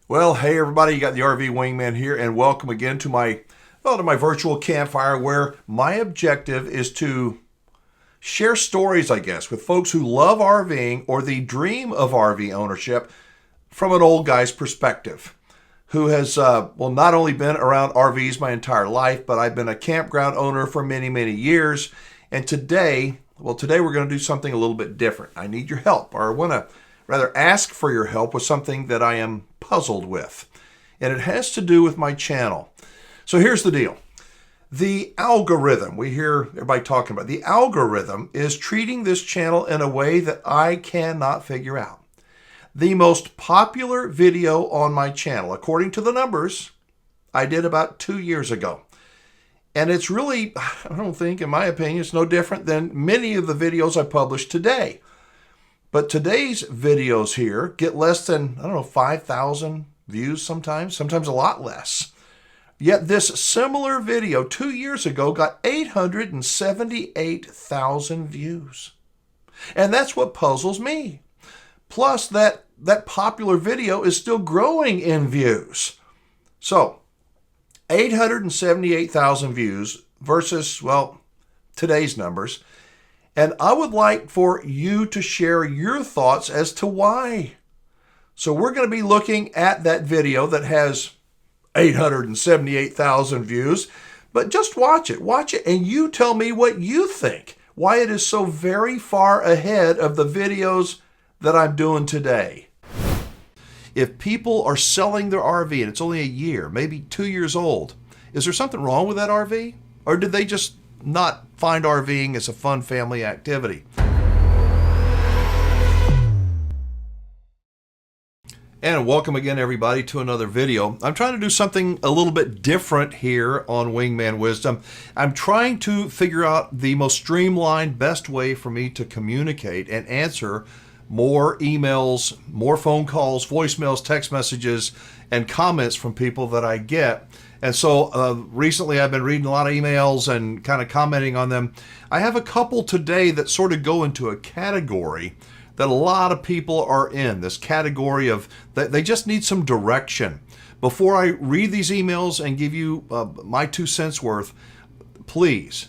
Well, hey everybody, you got the RV Wingman here, and welcome again to my virtual campfire, where my objective is to share stories, I guess, with folks who love RVing or the dream of RV ownership from an old guy's perspective, who has not only been around RVs my entire life, but I've been a campground owner for many, many years. And today we're going to do something a little bit different. I need your help, or I want to rather ask for your help with something that I am puzzled with. And it has to do with my channel. So here's the deal. The algorithm, we hear everybody talking about, the algorithm is treating this channel in a way that I cannot figure out. The most popular video on my channel, according to the numbers, I did about 2 years ago. And it's really, I don't think, in my opinion, it's no different than many of the videos I publish today. But today's videos here get less than, 5,000 views sometimes a lot less. Yet this similar video 2 years ago got 878,000 views. And that's what puzzles me. Plus, that popular video is still growing in views. So, 878,000 views versus, today's numbers. And I would like for you to share your thoughts as to why. So we're going to be looking at that video that has 878,000 views, but just watch it, and you tell me what you think, why it is so very far ahead of the videos that I'm doing today. If people are selling their RV and it's only a year, maybe 2 years old, is there something wrong with that RV? Or did they just not find RVing as a fun family activity? And welcome again, everybody, to another video. I'm trying to do something a little bit different here on Wingman Wisdom. I'm trying to figure out the most streamlined, best way for me to communicate and answer more emails, more phone calls, voicemails, text messages, and comments from people that I get. And so recently I've been reading a lot of emails and kind of commenting on them. I have a couple today that sort of go into a category that a lot of people are in, this category of that they just need some direction. Before I read these emails and give you my 2 cents worth, please,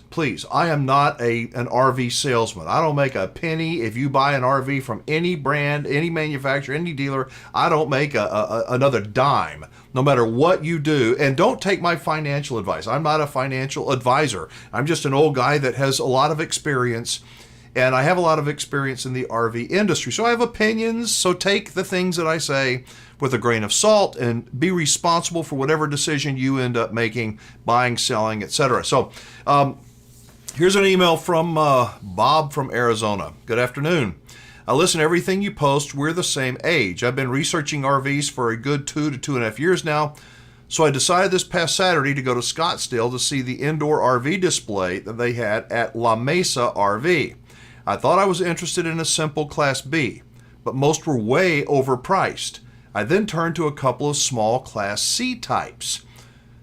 I am not an RV salesman. I don't make a penny if you buy an RV from any brand, any manufacturer, any dealer. I don't make another dime, no matter what you do. And don't take my financial advice. I'm not a financial advisor. I'm just an old guy that has a lot of experience, and I have a lot of experience in the RV industry. So I have opinions, so take the things that I say with a grain of salt and be responsible for whatever decision you end up making, buying, selling, etc. So here's an email from Bob from Arizona. Good afternoon. I listen to everything you post. We're the same age. I've been researching RVs for a good 2 to 2.5 years now. So I decided this past Saturday to go to Scottsdale to see the indoor RV display that they had at La Mesa RV. I thought I was interested in a simple Class B, but most were way overpriced. I then turned to a couple of small Class C types.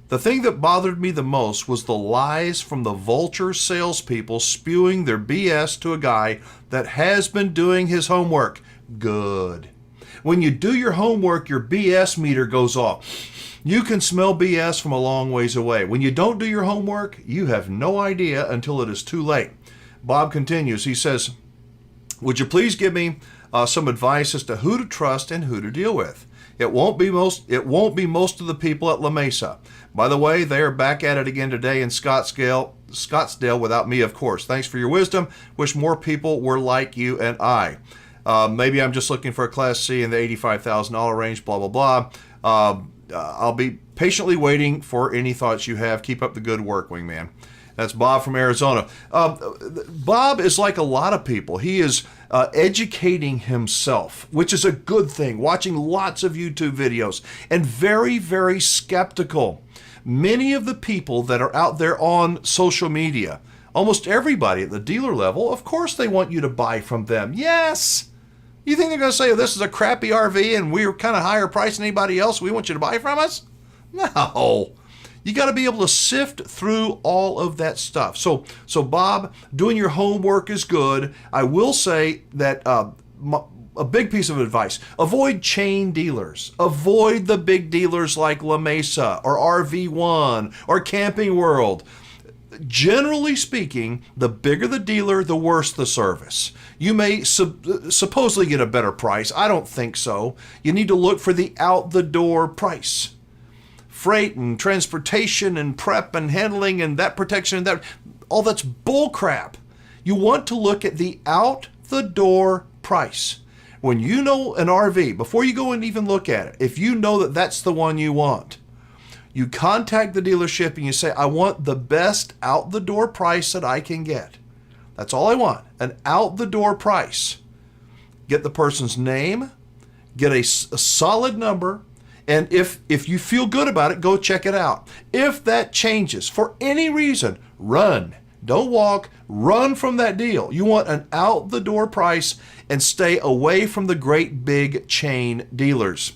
The thing that bothered me the most was the lies from the vulture salespeople spewing their BS to a guy that has been doing his homework. Good. When you do your homework, your BS meter goes off. You can smell BS from a long ways away. When you don't do your homework, you have no idea until it is too late. Bob continues. He says, would you please give me some advice as to who to trust and who to deal with? It won't be most of the people at La Mesa. By the way, they are back at it again today in Scottsdale without me, of course. Thanks for your wisdom. Wish more people were like you and I. Maybe I'm just looking for a Class C in the $85,000 range, blah, blah, blah. I'll be patiently waiting for any thoughts you have. Keep up the good work, Wingman. That's Bob from Arizona. Bob is like a lot of people. He is educating himself, which is a good thing, watching lots of YouTube videos, and very, very skeptical. Many of the people that are out there on social media, almost everybody at the dealer level, of course they want you to buy from them. Yes! You think they're going to say, oh, this is a crappy RV and we're kind of higher price than anybody else, we want you to buy from us? No. You got to be able to sift through all of that stuff. So Bob, doing your homework is good. I will say that a big piece of advice. Avoid chain dealers. Avoid the big dealers like La Mesa or RV1 or Camping World. Generally speaking, the bigger the dealer, the worse the service. You may supposedly get a better price. I don't think so. You need to look for the out-the-door price. Freight and transportation and prep and handling and that protection and that, all that's bull crap. You want to look at the out-the-door price. When you know an RV, before you go and even look at it, if you know that that's the one you want, you contact the dealership and you say, I want the best out-the-door price that I can get. That's all I want, an out-the-door price. Get the person's name, get a solid number, and if you feel good about it, go check it out. If that changes for any reason, run. Don't walk, run from that deal. You want an out-the-door price and stay away from the great big chain dealers.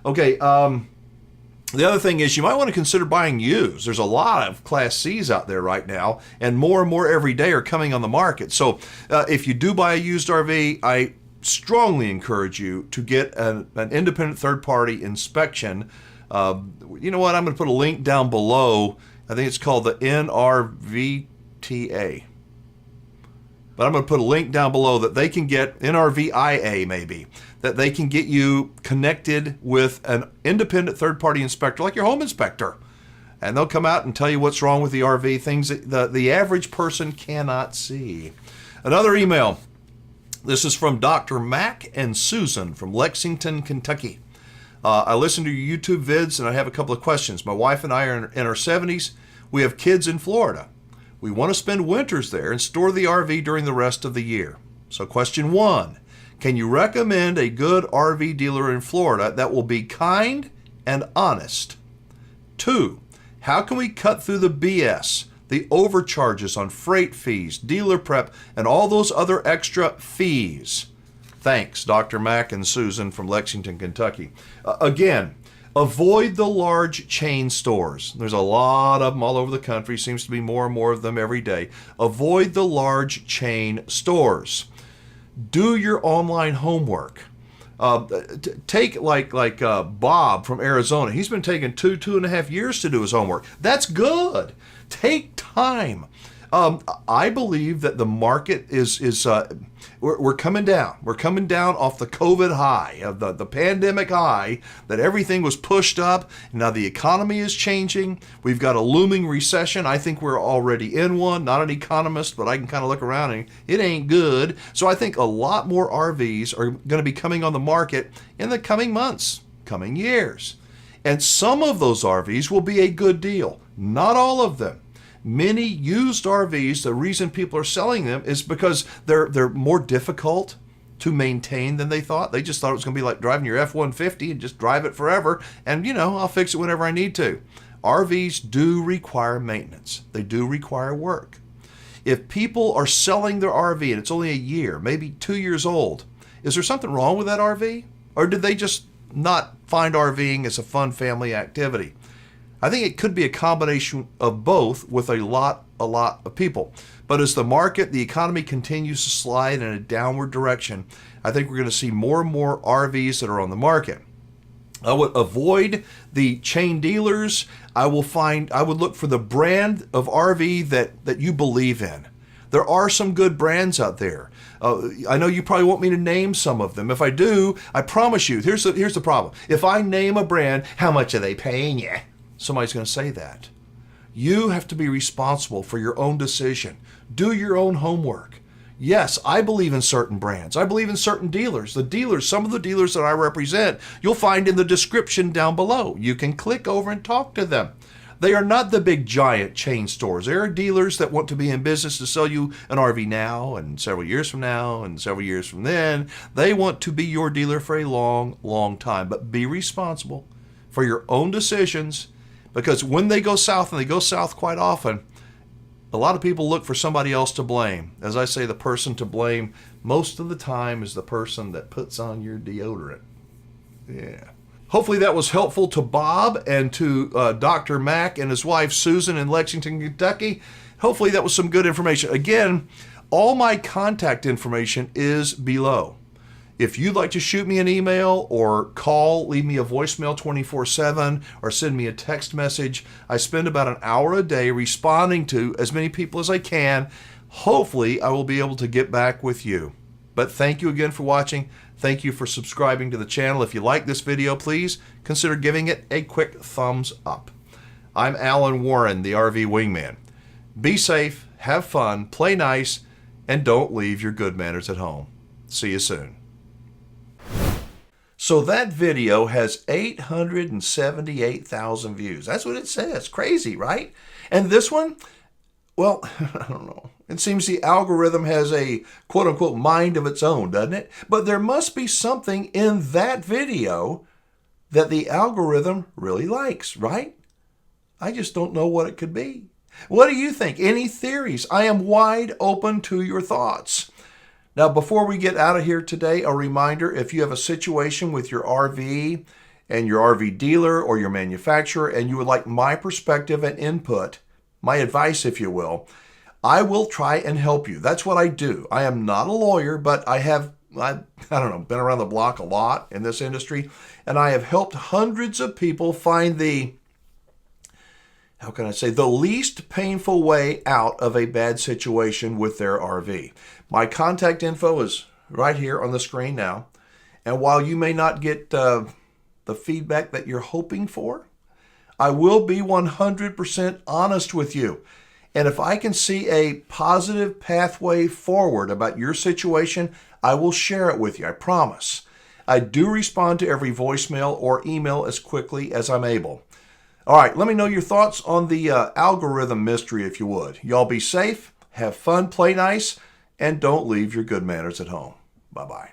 Okay, the other thing is you might want to consider buying used. There's a lot of Class Cs out there right now, and more every day are coming on the market. So if you do buy a used RV, I strongly encourage you to get an independent third-party inspection. You know what? I'm going to put a link down below. I think it's called the NRVTA. But I'm going to put a link down below that they can get, NRVIA maybe, that they can get you connected with an independent third-party inspector like your home inspector. And they'll come out and tell you what's wrong with the RV, things that the average person cannot see. Another email. This is from Dr. Mac and Susan from Lexington, Kentucky. I listen to your YouTube vids and I have a couple of questions. My wife and I are in our 70s. We have kids in Florida. We want to spend winters there and store the RV during the rest of the year. So question 1, can you recommend a good RV dealer in Florida that will be kind and honest? 2, how can we cut through the BS, the overcharges on freight fees, dealer prep, and all those other extra fees? Thanks, Dr. Mac and Susan from Lexington, Kentucky. Again, avoid the large chain stores. There's a lot of them all over the country. Seems to be more and more of them every day. Avoid the large chain stores. Do your online homework. Take like Bob from Arizona. He's been taking two and a half years to do his homework. That's good. Take time. I believe that the market is we're coming down. We're coming down off the COVID high, of the pandemic high, that everything was pushed up. Now the economy is changing. We've got a looming recession. I think we're already in one. Not an economist, but I can kind of look around and it ain't good. So I think a lot more RVs are going to be coming on the market in the coming months, coming years. And some of those RVs will be a good deal. Not all of them. Many used RVs, the reason people are selling them is because they're more difficult to maintain than they thought. They just thought it was going to be like driving your F-150 and just drive it forever. And, I'll fix it whenever I need to. RVs do require maintenance. They do require work. If people are selling their RV and it's only a year, maybe 2 years old, is there something wrong with that RV? Or did they just not find RVing as a fun family activity? I think it could be a combination of both with a lot of people. But as the market, the economy continues to slide in a downward direction, I think we're going to see more and more RVs that are on the market. I would avoid the chain dealers. I would look for the brand of RV that you believe in. There are some good brands out there. I know you probably want me to name some of them. If I do, I promise you, here's the problem. If I name a brand, how much are they paying you? Somebody's going to say that. You have to be responsible for your own decision. Do your own homework. Yes, I believe in certain brands. I believe in certain dealers. Some of the dealers that I represent, you'll find in the description down below. You can click over and talk to them. They are not the big giant chain stores. There are dealers that want to be in business to sell you an RV now and several years from now and several years from then. They want to be your dealer for a long time. But be responsible for your own decisions. Because when they go south, and they go south quite often, a lot of people look for somebody else to blame. As I say, the person to blame most of the time is the person that puts on your deodorant. Yeah. Hopefully that was helpful to Bob and to Dr. Mac and his wife Susan in Lexington, Kentucky. Hopefully that was some good information. Again, all my contact information is below. If you'd like to shoot me an email or call, leave me a voicemail 24/7 or send me a text message, I spend about an hour a day responding to as many people as I can. Hopefully, I will be able to get back with you. But thank you again for watching. Thank you for subscribing to the channel. If you like this video, please consider giving it a quick thumbs up. I'm Alan Warren, the RV Wingman. Be safe, have fun, play nice, and don't leave your good manners at home. See you soon. So that video has 878,000 views. That's what it says. Crazy, right? And this one, well, I don't know. It seems the algorithm has a quote-unquote mind of its own, doesn't it? But there must be something in that video that the algorithm really likes, right? I just don't know what it could be. What do you think? Any theories? I am wide open to your thoughts. Now, before we get out of here today, a reminder, if you have a situation with your RV and your RV dealer or your manufacturer and you would like my perspective and input, my advice, if you will, I will try and help you. That's what I do. I am not a lawyer, but I don't know, been around the block a lot in this industry, and I have helped hundreds of people find the least painful way out of a bad situation with their RV. My contact info is right here on the screen now. And while you may not get the feedback that you're hoping for, I will be 100% honest with you. And if I can see a positive pathway forward about your situation, I will share it with you, I promise. I do respond to every voicemail or email as quickly as I'm able. All right, let me know your thoughts on the algorithm mystery, if you would. Y'all be safe, have fun, play nice, and don't leave your good manners at home. Bye-bye.